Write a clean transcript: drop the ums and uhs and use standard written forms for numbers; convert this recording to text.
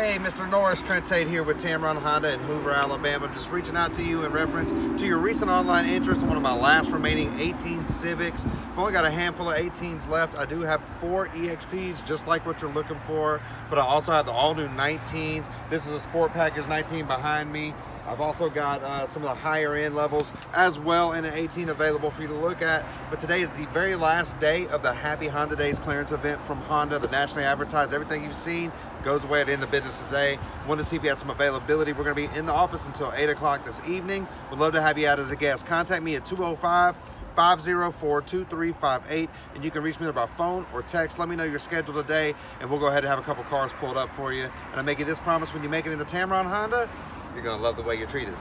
Hey, Mr. Norris, Trent Tate here with Tameron Honda in Hoover, Alabama. Just reaching out to you in reference to your recent online interest in one of my last remaining 18 Civics. I've only got a handful of 18s left. I do have 4 EXTs, just like what you're looking for, but I also have the all-new 19s. This is a Sport Package 19 behind me. I've also got some of the higher end levels as well in an 18 available for you to look at. But today is the very last day of the Happy Honda Days clearance event from Honda, the nationally advertised. Everything you've seen goes away at the end of business today. Wanted to see if you had some availability. We're going to be in the office until 8 o'clock this evening. Would love to have you out as a guest. Contact me at 205-504-2358, and you can reach me by phone or text. Let me know your schedule today, and we'll go ahead and have a couple cars pulled up for you. And I make you this promise: when you make it into Tameron Honda, you're going to love the way you're treated.